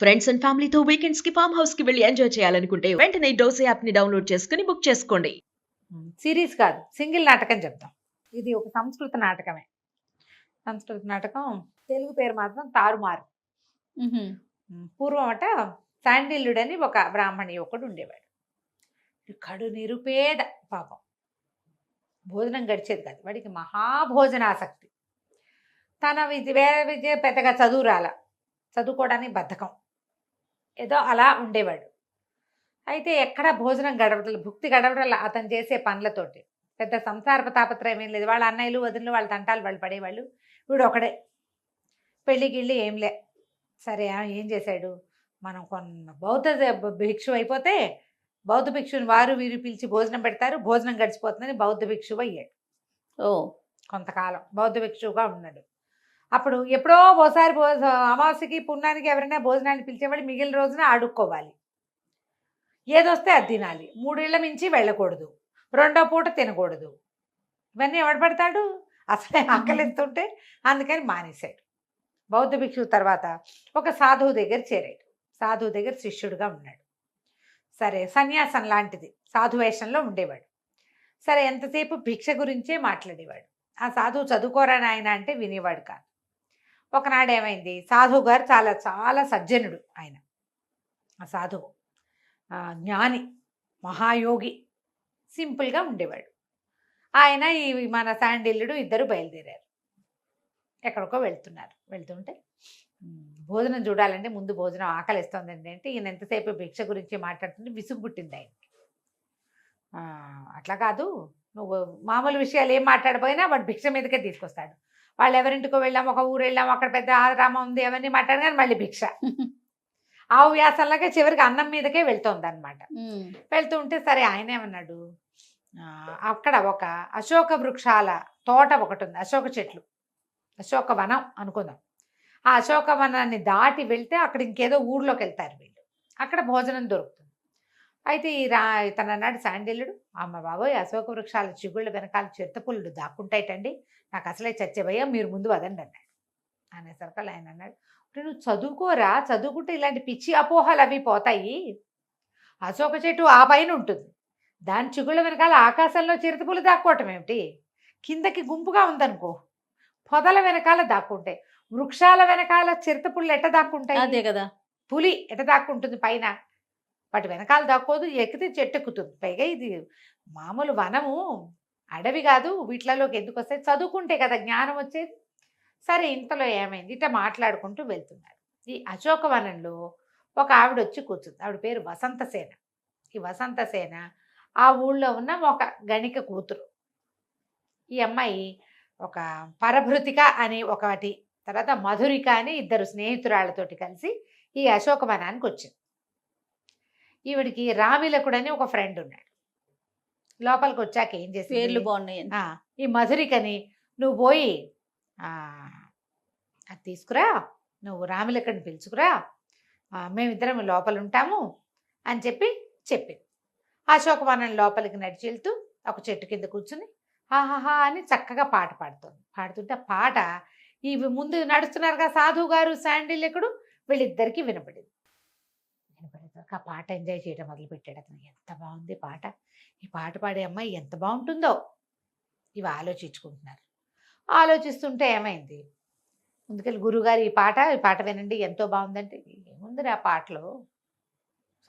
Friends and ఫ్యామిలీతో weekends కి farm house కి వెళ్ళి ఎంజాయ్ చేయాలనుకుంటే వెంటనే డోసే యాప్ ని డౌన్లోడ్ చేసుకుని బుక్ చేసుకోండి. సిరీస్ కాదు, సింగిల్ నాటకం చెప్తాం. ఇది ఒక సంస్కృత నాటకమే. సంస్కృత నాటకం తెలుగు పేరు మాత్రం తారుమారు. పూర్వం అట శాండిల్యుడని ఒక బ్రాహ్మణ యువకుడు ఉండేవాడు. కడు నిరుపేద పాపం, భోజనం గడిచేది కాదు వాడికి, మహాభోజనాసక్తి. తన వేరే విద్య పెద్దగా చదువుకోవడానికి బద్ధకం, ఏదో అలా ఉండేవాడు. అయితే ఎక్కడ భోజనం గడవడలు, భుక్తి గడవడలు అతను చేసే పనులతోటి. పెద్ద సంసార తాపత్రయం ఏం లేదు. వాళ్ళ అన్నయ్యలు వదినలు వాళ్ళ తంటాలు వాళ్ళు పడేవాళ్ళు, వీడు ఒకడే. పెళ్ళి గిళ్ళి ఏంలే. సరే ఏం చేశాడు, మనం కొన్న బౌద్ధ భిక్షు అయిపోతే బౌద్ధ భిక్షుని వారు వీరు పిలిచి భోజనం పెడతారు, భోజనం గడిచిపోతుందని బౌద్ధ భిక్షువు అయ్యాడు. కొంతకాలం బౌద్ధ భిక్షువుగా ఉన్నాడు. అప్పుడు ఎప్పుడో ఓసారి అమావాస్యకి పుణ్యానికి ఎవరైనా భోజనాన్ని పిలిచేవాళ్ళు, మిగిలిన రోజున అడుక్కోవాలి. ఏదొస్తే అది తినాలి, 3 ఏళ్ల మించి వెళ్ళకూడదు, 2వ పూట తినకూడదు. ఇవన్నీ ఎవడు పడతాడు, అసలే ఆకలిస్తుంటే. అందుకని మానేశాడు. బౌద్ధ భిక్షువు తర్వాత ఒక సాధువు దగ్గర చేరాడు. సాధువు దగ్గర శిష్యుడిగా ఉన్నాడు. సరే సన్యాసం లాంటిది, సాధు వేషంలో ఉండేవాడు. సరే ఎంతసేపు భిక్ష గురించే మాట్లాడేవాడు. ఆ సాధువు చదువుకోరా నాయన అంటే వినేవాడు కాదు. ఒకనాడు ఏమైంది, సాధువు గారు చాలా చాలా సజ్జనుడు ఆయన. ఆ సాధువు జ్ఞాని, మహాయోగి, సింపుల్గా ఉండేవాడు. ఆయన ఈ మన శాండిల్యుడు ఇద్దరు బయలుదేరారు. ఎక్కడికో వెళ్తుంటే భోజనం చూడాలంటే ముందు భోజనం ఆకలిస్తోందండి అంటే, ఈయన ఎంతసేపు భిక్ష గురించి మాట్లాడుతుంటే విసుగు పుట్టింది ఆయనకి. అట్లా కాదు, నువ్వు మామూలు విషయాలు ఏం మాట్లాడిపోయినా వాడు భిక్ష మీదకే తీసుకొస్తాడు. వాళ్ళు ఎవరింటికో వెళ్ళాము, ఒక ఊరు వెళ్ళాము, అక్కడ పెద్ద ఆరామం ఉంది, అవన్నీ మాట్లాడగానే మళ్ళీ భిక్ష. ఆవు వ్యాసంలాగా చివరికి అన్నం మీదకే వెళ్తోంది అనమాట. వెళ్తూ ఉంటే సరే ఆయన ఏమన్నాడు, అక్కడ ఒక అశోక వృక్షాల తోట ఒకటి ఉంది, అశోక చెట్లు, అశోక వనం అనుకుందాం. ఆ అశోక వనాన్ని దాటి వెళ్తే అక్కడ ఇంకేదో ఊర్లోకి వెళ్తారు వీళ్ళు, అక్కడ భోజనం దొరుకుతుంది. అయితే తన అన్నాడు శాండిల్యుడు, అమ్మ బాబోయ్, అశోక వృక్షాల చిగుళ్ళ వెనకాల చిరుతపుల్లు దాక్కుంటాయిటండి, నాకు అసలే చచ్చేవయ్యా, మీరు ముందు వదండి అన్నాడు. అనేసరికి ఆయన అన్నాడు, నువ్వు చదువుకోరా, చదువుకుంటే ఇలాంటి పిచ్చి అపోహలు అవి పోతాయి. అశోక చెట్టు ఆ పైన ఉంటుంది, దాని చిగుళ్ళ వెనకాల ఆకాశంలో చిరుతపులు దాక్కోవటం ఏమిటి, కిందకి గుంపుగా ఉందనుకో, పొదల వెనకాల దాక్కుంటాయి. వృక్షాల వెనకాల చిరుతపుళ్ళు ఎట్ట దాక్కుంటాయి, అదే కదా, పులి ఎట్ట దాక్కుంటుంది పైన, వాటి వెనకాల దాక్కోదు, ఎక్కితే చెట్టు ఎక్కుతుంది. పైగా ఇది మామూలు వనము, అడవి కాదు, వీటిలలోకి ఎందుకు వస్తాయి, చదువుకుంటే కదా జ్ఞానం వచ్చేది. సరే ఇంతలో ఏమైంది, ఇట్లా మాట్లాడుకుంటూ వెళ్తున్నారు. ఈ అశోకవనంలో ఒక ఆవిడ వచ్చి కూర్చుంది. ఆవిడ పేరు వసంతసేన. ఈ వసంతసేన ఆ ఊళ్ళో ఉన్న ఒక గణిక కూతురు. ఈ అమ్మాయి ఒక పరభృతిక అని ఒకటి, తర్వాత మధురిక అని ఇద్దరు స్నేహితురాళ్ళతోటి కలిసి ఈ అశోకవనానికి వచ్చింది. ఈవిడికి రామిలకుడు అని ఒక ఫ్రెండ్ ఉన్నాడు. లోపలికి వచ్చాక ఏం చేసి, పేర్లు బాగున్నాయి, ఈ మధురికని నువ్వు పోయి అది తీసుకురా, నువ్వు రామిలకుడిని పిలుచుకురా, మేమిద్దరం లోపల ఉంటాము అని చెప్పింది. అశోకవనం లోపలికి నడిచి వెళ్తూ ఒక చెట్టు కింద కూర్చుని హాహాహా అని చక్కగా పాట పాడుతుంటే పాట ఇవి ముందు నడుస్తున్నారుగా సాధువు గారు శాండిల్యుడు, వీళ్ళిద్దరికీ వినపడేసరికి ఆ పాట ఎంజాయ్ చేయడం మొదలుపెట్టాడు అతను. ఎంత బాగుంది పాట, ఈ పాట పాడే అమ్మాయి ఎంత బాగుంటుందో ఇవి ఆలోచించుకుంటున్నారు. ఆలోచిస్తుంటే ఏమైంది, ముందుకెళ్ళి గురువుగారు ఈ పాట వినండి ఎంతో బాగుందంటే, ఏముంది ఆ పాటలో,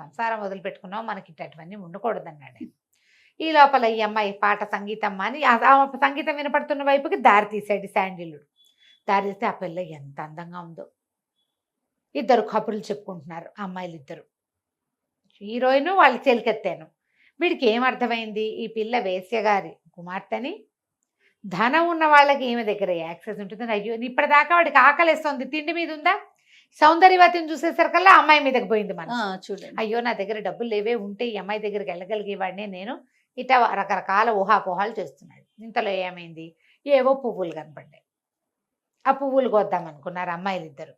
సంసారం వదిలిపెట్టుకున్నాం, మనకి ఇట్లాంటివన్నీ ఉండకూడదన్నాడు. ఈ లోపల ఈ అమ్మాయి పాట సంగీతం అని సంగీతం వినపడుతున్న వైపుకి దారి తీసాడు శాండిల్యుడు. దారి తీస్తే ఆ పిల్ల ఎంత అందంగా ఉందో. ఇద్దరు కబుర్లు చెప్పుకుంటున్నారు అమ్మాయిలు ఇద్దరు, హీరోయిన్ వాళ్ళు చెలికెత్తాను. వీడికి ఏమర్థమైంది, ఈ పిల్ల వేశ్యగారి కుమార్తెని, ధనం ఉన్న వాళ్ళకి ఈమె దగ్గర యాక్సెస్ ఉంటుందని. అయ్యో ఇప్పటిదాకా వాడికి ఆకలిస్తుంది, తిండి మీద ఉందా, సౌందర్యవతిని చూసేసరికల్లా అమ్మాయి మీదకి పోయింది మనం. చూడండి, అయ్యో నా దగ్గర డబ్బులు లేవే, ఉంటే ఈ అమ్మాయి దగ్గరికి వెళ్ళగలిగేవాడిని నేను, ఇట్లా రకరకాల ఊహాపోహాలు చేస్తున్నాడు. ఇంతలో ఏమైంది, ఏవో పువ్వులు కనపడ్డాయి. ఆ పువ్వులు కోద్దామనుకున్నారు అమ్మాయిలు ఇద్దరు.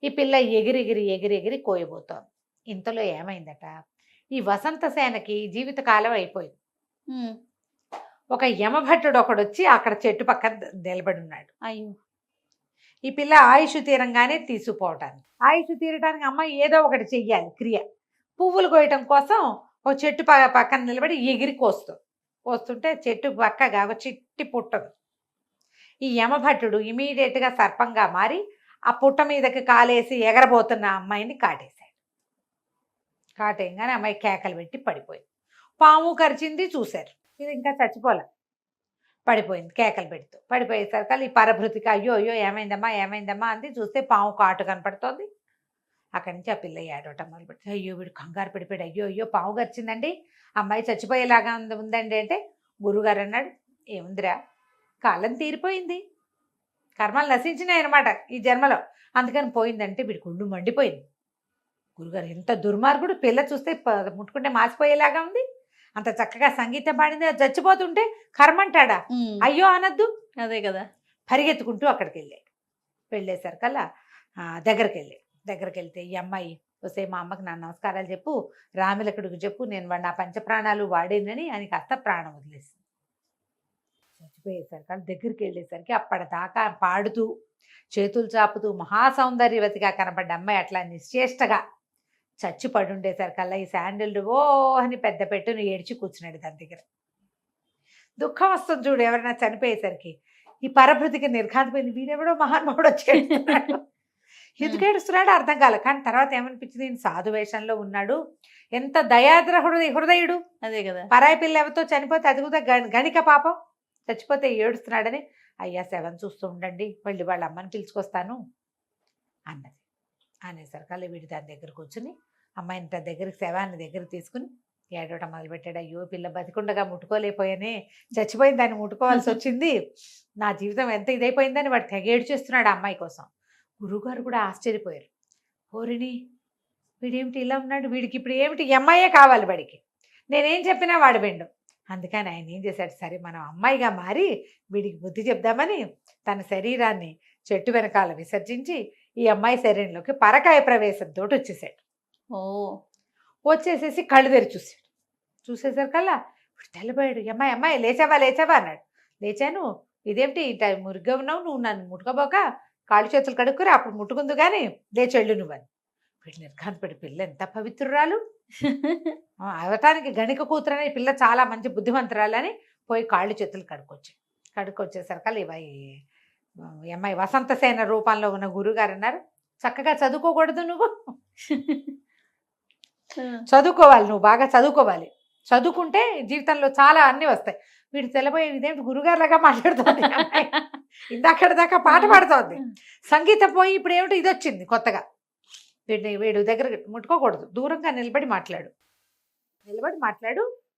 ఈ పిల్ల ఎగిరి కోయబోతోంది. ఇంతలో ఏమైందట, ఈ వసంతసేనకి జీవితకాలం అయిపోయింది. ఒక యమభట్టుడు ఒకడు వచ్చి అక్కడ చెట్టు పక్కన నిలబడి ఉన్నాడు. అయ్యో ఈ పిల్ల ఆయుష్ తీరంగానే తీసుకుపోవటానికి, ఆయుష్ తీరటానికి అమ్మాయి ఏదో ఒకటి చెయ్యాలి క్రియ. పువ్వులు కోయటం కోసం ఒక చెట్టు పక్కన నిలబడి ఎగిరి కోస్తుంటే చెట్టు పక్కగా ఒక చిట్టి పుట్టదు. ఈ యమభట్టుడు ఇమీడియట్గా సర్పంగా మారి ఆ పుట్ట మీదకి కాలేసి ఎగరబోతున్న అమ్మాయిని కాటేశాడు. కాటేయంగానే అమ్మాయి కేకలు పెట్టి పడిపోయింది. పాము కరిచింది, చూశారు. ఇది ఇంకా చచ్చిపోలే, పడిపోయింది కేకలు పెడుతూ. పడిపోయేసరికి ఈ పరభృతికి అయ్యో అయ్యో ఏమైందమ్మా అంది. చూస్తే పాము కాటు కనపడుతోంది. అక్కడి నుంచి ఆ పిల్ల ఏడవటం మొదలుపెట్టి, అయ్యో వీడు కంగారు పడిపోయాడు, అయ్యో అయ్యో పాము గరిచిందండి, అమ్మాయి చచ్చిపోయేలాగా ఉందండి అంటే గురుగారు అన్నాడు, ఏముందిరా కాలం తీరిపోయింది, కర్మలు నశించినాయి అనమాట ఈ జన్మలో, అందుకని పోయిందంటే వీడికి ఒళ్ళు మండిపోయింది. గురుగారు ఎంత దుర్మార్గుడు, పిల్ల చూస్తే ముట్టుకుంటే మాసిపోయేలాగా ఉంది, అంత చక్కగా సంగీతం పాడింది, అది చచ్చిపోతుంటే కర్మంటాడా, అయ్యో అనద్దు. అదే కదా. పరిగెత్తుకుంటూ అక్కడికి వెళ్ళేసరికల్లా దగ్గరికి వెళ్తే ఈ అమ్మాయి వస్తే మా అమ్మకి నా నమస్కారాలు చెప్పు, రామిలకుడికి చెప్పు, నేను వాడు నా పంచప్రాణాలు వాడేనని అని కాస్త ప్రాణం వదిలేసింది. చచ్చిపోయేసరికి దగ్గరికి వెళ్ళేసరికి అప్పటిదాకా పాడుతూ చేతులు చాపుతూ మహాసౌందర్యవతిగా కనపడ్డ అమ్మాయి అట్లా నిశ్చేష్టగా చచ్చి పడుండేసరికల్లా ఈ శాండిల్ ఓ అని పెద్ద పెట్టును ఏడ్చి కూర్చున్నాడు దాని దగ్గర. దుఃఖం వస్తుంది చూడు ఎవరైనా చనిపోయేసరికి. ఈ పరభృతికి నిర్ఘాంతపోయింది, వీడెవడో మహానుభావుడు వచ్చేస్తున్నాడు, ఎందుకు ఏడుస్తున్నాడో అర్థం కాలే. కానీ తర్వాత ఏమనిపించింది, ఈయన సాధు వేషంలో ఉన్నాడు, ఎంత దయాద్ర హృదయుడు, అదే కదా. పరాయి పిల్ల ఎవరితో చనిపోతే అది కూడా గణిక పాపం, చచ్చిపోతే ఏడుస్తున్నాడని, అయ్యా శవం చూస్తూ ఉండండి, మళ్ళీ వాళ్ళ అమ్మని పిలుచుకొస్తాను అన్నది. అనేసరికల్లా వీడు దాని దగ్గర కూర్చుని అమ్మాయిని తన దగ్గరికి శవాన్ని దగ్గరికి తీసుకుని ఏడవటం మొదలుపెట్టాడు. అయ్యో పిల్ల బతికుండగా ముట్టుకోలేకపోయానే, చచ్చిపోయింది దాన్ని ముట్టుకోవాల్సి వచ్చింది, నా జీవితం ఎంత ఇదైపోయిందని వాడు తెగేడు చేస్తున్నాడు ఆ అమ్మాయి కోసం. గురువుగారు కూడా ఆశ్చర్యపోయారు, ఓరిని వీడేమిటి ఇలా ఉన్నాడు, వీడికి ఇప్పుడు ఏమిటి అమ్మాయే కావాలి వాడికి, నేనేం చెప్పినా వాడు విండు. అందుకని ఆయన ఏం చేశాడు, సరే మనం అమ్మాయిగా మారి వీడికి బుద్ధి చెప్దామని తన శరీరాన్ని చెట్టు వెనకాల విసర్జించి ఈ అమ్మాయి శరీరంలోకి పరకాయ ప్రవేశంతో వచ్చేసాడు. వచ్చేసేసి కళ్ళు తెరి చూసేసరికల్లా ఇప్పుడు తెల్లబోయాడు. అమ్మాయి లేచావా అన్నాడు. లేచాను, ఇదేమిటి ఇంత మురిగ్గా ఉన్నావు, నువ్వు నన్ను ముట్టుకోబోక కాళ్ళు చేతులు కడుక్కురా, అప్పుడు ముట్టుకుందు కానీ లేచెళ్ళు నువ్వని. వీడు నిర్ఘాంతపడి, పిల్ల ఎంత పవిత్రురాలు, అవటానికి గణిక కూతురని పిల్ల చాలా మంచి బుద్ధిమంతురాలని పోయి కాళ్ళు చేతులు కడుక్కొచ్చేసరికల్లా ఈ అమ్మాయి వసంతసేన రూపంలో ఉన్న గురుగారు అన్నారు, చక్కగా చదువుకోకూడదు నువ్వు, చదువుకోవాలి, నువ్వు బాగా చదువుకోవాలి, చదువుకుంటే జీవితంలో చాలా అన్నీ వస్తాయి. వీడు తెల్లబోయే, ఇదేంటి గురుగారులాగా మాట్లాడుతుంది, ఇందాకటి దాకా పాట పాడుతోంది, సంగీతం పోయి ఇప్పుడు ఏమిటి ఇది వచ్చింది కొత్తగా. వీడు దగ్గర ముట్టుకోకూడదు, దూరంగా నిలబడి మాట్లాడు,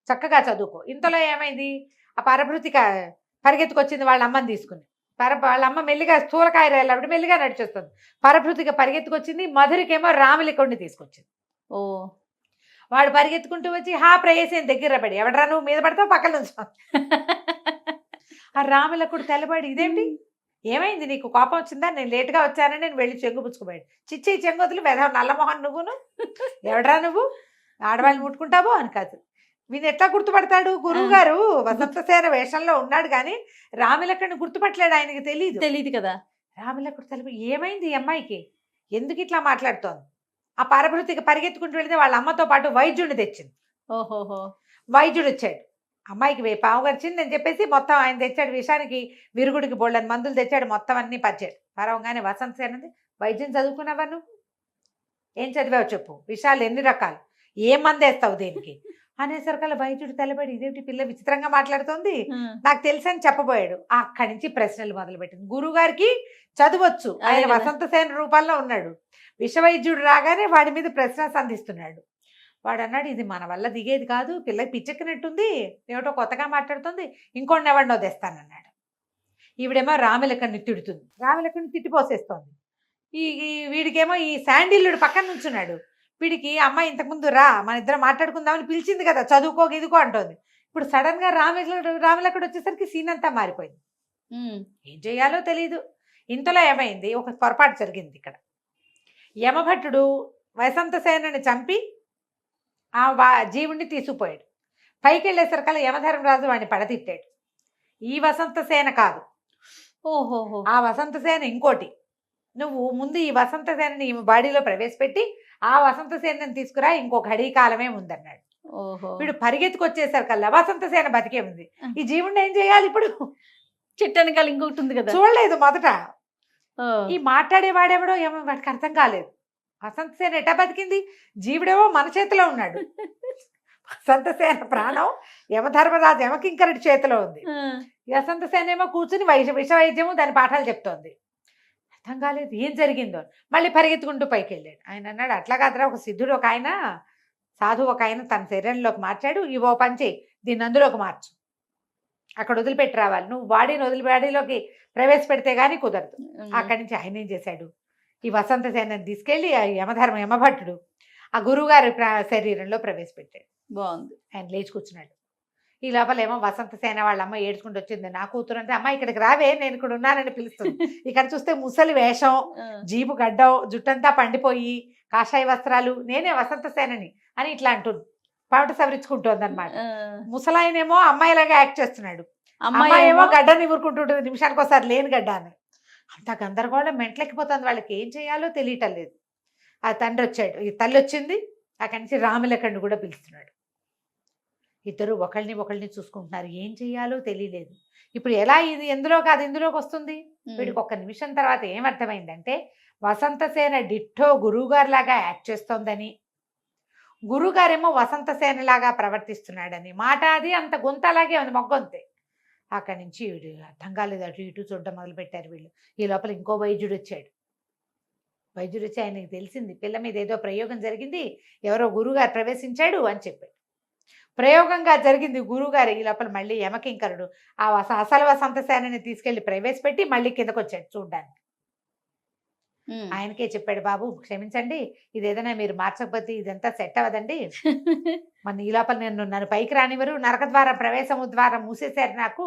చక్కగా చదువుకో. ఇంతలో ఏమైంది, ఆ పరభృతిక పరిగెత్తుకొచ్చింది వాళ్ళ అమ్మని తీసుకుని. వాళ్ళ అమ్మ మెల్లిగా స్థూలకాయ రైలు మెల్లిగా నడిచేస్తుంది. పరభృతిక పరిగెత్తుకొచ్చింది, మధురికేమో రామిలికొండి తీసుకొచ్చింది. వాడు పరిగెత్తుకుంటూ వచ్చి ప్రేయసేని దగ్గర పడి, ఎవడరా నువ్వు మీద పడతావు పక్కన నుంచి. ఆ రామిలకుడు తెల్లబడి, ఇదేంటి ఏమైంది, నీకు కోపం వచ్చిందా, నేను లేటుగా వచ్చానని నేను వెళ్ళి చెంగు పుచ్చుకోబోయాడు. చిచ్చి చెంగొదులు వెధవ నల్లమోహన్ నువ్వును, ఎవడరా నువ్వు ఆడవాళ్ళని ముట్టుకుంటావో అని కాదు. వీని ఎట్లా గుర్తుపడతాడు, గురువు గారు వసంతసేన వేషంలో ఉన్నాడు కానీ రామిలకుడిని గుర్తుపట్టలేడు, ఆయనకి తెలియదు కదా. రామిలకుడు తెలపి, ఏమైంది ఈ అమ్మాయికి, ఎందుకు ఇట్లా మాట్లాడుతోంది. ఆ పరభృతికి పరిగెత్తుకుంటూ వెళితే వాళ్ళ అమ్మతో పాటు వైద్యుడిని తెచ్చింది. వైద్యుడు వచ్చాడు, అమ్మాయికి పాము గడిచింది అని చెప్పేసి మొత్తం ఆయన తెచ్చాడు, విషానికి విరుగుడికి బోళ్ళని మందులు తెచ్చాడు, మొత్తం అన్ని పచ్చాడు. పరవంగానే వసంతసేనంది, వైద్యం చదువుకున్నావా నువ్వు, ఏం చదివావు చెప్పు, విషాలు ఎన్ని రకాలు, ఏం మంది వేస్తావు దేనికి అనేసరికల్లా వైద్యుడు తెల్లబడి, ఇదేంటి పిల్ల విచిత్రంగా మాట్లాడుతోంది, నాకు తెలుసు అని చెప్పబోయాడు. అక్కడి నుంచి ప్రశ్నలు మొదలుపెట్టింది. గురువుగారికి చదవచ్చు, ఆయన వసంతసేన రూపంలో ఉన్నాడు, విషవైద్యుడు రాగానే వాడి మీద ప్రశ్న సంధిస్తున్నాడు. వాడు అన్నాడు, ఇది మన వల్ల దిగేది కాదు, పిల్లకి పిచ్చెక్కినట్టుంది, ఏమిటో కొత్తగా మాట్లాడుతుంది, ఇంకొన్ని ఎవరినో తెస్తానన్నాడు. ఈవిడేమో రామిలకుడిని తిడుతుంది, రామిలకుడిని తిట్టిపోసేస్తోంది. వీడికేమో ఈ శాండిల్యుడు పక్కన నుంచున్నాడు. వీడికి అమ్మాయి ఇంతకుముందు రా మన ఇద్దరం మాట్లాడుకుందామని పిలిచింది కదా, చదువుకో ఇదికో అంటోంది. ఇప్పుడు సడన్ గా రామిలకుడు వచ్చేసరికి సీన్ అంతా మారిపోయింది. ఏం చేయాలో తెలియదు. ఇంతలో ఏమైంది, ఒక పొరపాటు జరిగింది ఇక్కడ. యమభట్టుడు వసంతసేనని చంపి ఆ జీవుణ్ణి తీసుకుపోయాడు. పైకి వెళ్ళేసరికల్లా యమధర్మరాజు వాడిని పడతిట్టాడు. ఈ వసంతసేన కాదు, ఆ వసంతసేన ఇంకోటి, నువ్వు ముందు ఈ వసంత సేనని ఈ బాడీలో ప్రవేశపెట్టి ఆ వసంత సేనని తీసుకురా, ఇంకో ఘడీ కాలమే ఉందన్నాడు. ఓహో. వీడు పరిగెత్తుకొచ్చేసరికల్లా వసంత సేన బతికే ఉంది. ఈ జీవుడిని ఏం చేయాలి ఇప్పుడు? చిట్టనకాల ఇంకొకటి ఉంది కదా. చూడలేదు మొదట. ఓ. ఈ మాట్లాడేవాడెవడో ఏమో వాడికి అర్థం కాలేదు. వసంత సేన ఎట్టా బతికింది? జీవుడేమో మన చేతిలో ఉన్నాడు. వసంత సేన ప్రాణం యమధర్మరాజు యమకింకరుడి చేతిలో ఉంది. ఆ. వసంత సేన ఏమో కూర్చుని విష వైద్యము దాని పాఠాలు చెప్తోంది. అర్థం కాలేదు ఏం జరిగిందో. మళ్ళీ పరిగెత్తుకుంటూ పైకి వెళ్ళాడు. ఆయన అన్నాడు, అట్లా కాదురా, ఒక సిద్ధుడు ఒక ఆయన, సాధువు ఒక ఆయన తన శరీరంలోకి మార్చాడు. ఇవో పని చేయి, దీన్ని అందులోకి మార్చు, అక్కడ వదిలిపెట్టి రావాలి. నువ్వు బాడీలోకి ప్రవేశపెడితే గానీ కుదరదు. అక్కడి నుంచి ఆయన ఏం చేశాడు, ఈ వసంత సేనని తీసుకెళ్ళి ఆ యమభట్టుడు ఆ గురువుగారి శరీరంలో ప్రవేశపెట్టాడు. బాగుంది. ఆయన లేచి కూర్చున్నాడు. ఈ లోపల ఏమో వసంత సేన వాళ్ళ అమ్మ ఏడ్చుకుంటూ వచ్చింది. నా కూతురు అంటే, అమ్మ ఇక్కడికి రావే, నేను ఇక్కడ ఉన్నానని పిలుస్తుంది. ఇక్కడ చూస్తే ముసలి వేషం, జీపు గడ్డం, జుట్టంతా పండిపోయి, కాషాయ వస్త్రాలు, నేనే వసంత సేనని అని ఇట్లా అంటుంది. పాట సవరించుకుంటోంది అనమాట. ముసలాయనేమో అమ్మాయిలాగా యాక్ట్ చేస్తున్నాడు. అమ్మాయి ఏమో గడ్డని ఊరుకుంటుంటుంది, నిమిషానికి ఒకసారి లేని గడ్డ అని. అంత గందరగోళం మెంట్లెక్కిపోతుంది. వాళ్ళకి ఏం చేయాలో తెలియటం లేదు. ఆ తండ్రి వచ్చాడు, ఈ తల్లి వచ్చింది. అక్కడి నుంచి రాములకండు కూడా పిలుస్తున్నాడు. ఇద్దరు ఒకళ్ళని చూసుకుంటున్నారు. ఏం చెయ్యాలో తెలియలేదు. ఇప్పుడు ఎలా ఇది ఎందులో కాదు ఇందులోకి వస్తుంది? వీడికి ఒక్క నిమిషం తర్వాత ఏమర్థమైందంటే, వసంత సేన డిట్టో గురువుగారి లాగా యాక్ట్ చేస్తోందని, గురువుగారేమో వసంత సేన లాగా ప్రవర్తిస్తున్నాడని. మాట అది అంత గొంత అలాగే ఉంది, మొగ్గొంతే. అక్కడి నుంచి వీడు అర్థం కాలేదు, అటు ఇటు చూడడం మొదలుపెట్టారు వీళ్ళు. ఈ లోపల ఇంకో వైద్యుడు వచ్చాడు. వైద్యుడు వచ్చి ఆయనకి తెలిసింది, పిల్ల మీద ఏదో ప్రయోగం జరిగింది, ఎవరో గురువుగారు ప్రవేశించాడు అని చెప్పాడు. ప్రయోగంగా జరిగింది గురువుగారు. ఈ లోపల మళ్ళీ యమకింకరుడు ఆ అసలు వసంత సేనని తీసుకెళ్లి ప్రవేశపెట్టి మళ్ళీ కిందకు వచ్చాడు చూడ్డానికి. ఆయనకే చెప్పాడు, బాబు క్షమించండి, ఇది ఏదైనా మీరు మార్చకపోతే ఇదంతా సెట్ అవ్వదండి. మన ఈ లోపల నన్ను పైకి రానివ్వరు, నరక ద్వారం ప్రవేశము ద్వారం మూసేశారు, నాకు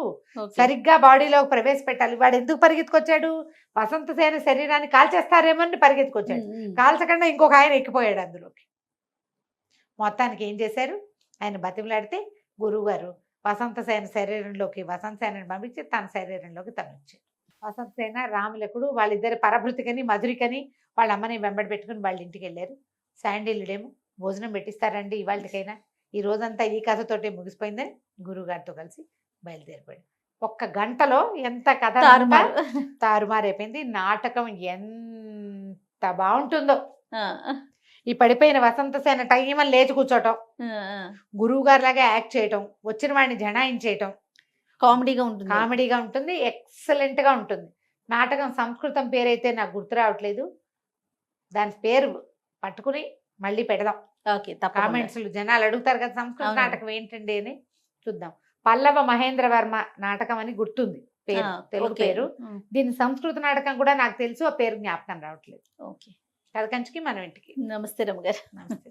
సరిగ్గా బాడీలోకి ప్రవేశపెట్టాలి. వాడు ఎందుకు పరిగెత్తుకొచ్చాడు? వసంత సేన శరీరాన్ని కాల్చేస్తారేమో అని పరిగెత్తుకొచ్చాడు. కాల్చకుండా ఇంకొక ఆయన ఎక్కిపోయాడు అందులోకి. మొత్తానికి ఏం చేశారు, ఆయన బతిమలాడితే గురువుగారు వసంత సేన శరీరంలోకి వసంత సేనని పంపించి తన శరీరంలోకి తను వచ్చాడు. వసంత సేన రాములకుడు వాళ్ళిద్దరు పరభృతికని మధురికని వాళ్ళ అమ్మని వెంబడి పెట్టుకుని వాళ్ళ ఇంటికి వెళ్ళారు. శాండిల్యుడేమో భోజనం పెట్టిస్తారండి ఇవాళకైనా, ఈ రోజంతా ఈ కథతోటే ముగిసిపోయిందని గురువుగారితో కలిసి బయలుదేరిపోయాడు. ఒక్క గంటలో ఎంత కథ తారుమారైపోయింది. నాటకం ఎంత బాగుంటుందో. ఈ పడిపోయిన వసంత సేన టైం అని లేచి కూర్చోటం, గురువు గారి లాగా యాక్ట్ చేయటం, వచ్చిన వాడిని జనాయించేయటం, కామెడీగా ఉంటుంది, ఎక్సలెంట్ గా ఉంటుంది. నాటకం సంస్కృతం పేరైతే నాకు గుర్తు రావట్లేదు, దాని పేరు పట్టుకుని మళ్ళీ పెడదాం. కామెంట్స్ జనాలు అడుగుతారు కదా సంస్కృత నాటకం ఏంటండి అని, చూద్దాం. పల్లవ మహేంద్ర వర్మ నాటకం అని గుర్తుంది పేరు, తెలుగు పేరు. దీని సంస్కృత నాటకం కూడా నాకు తెలుసు, ఆ పేరు జ్ఞాపకం రావట్లేదు. కథ కంచికి మనం ఇంటికి. నమస్తే రమ్మగారు. నమస్తే.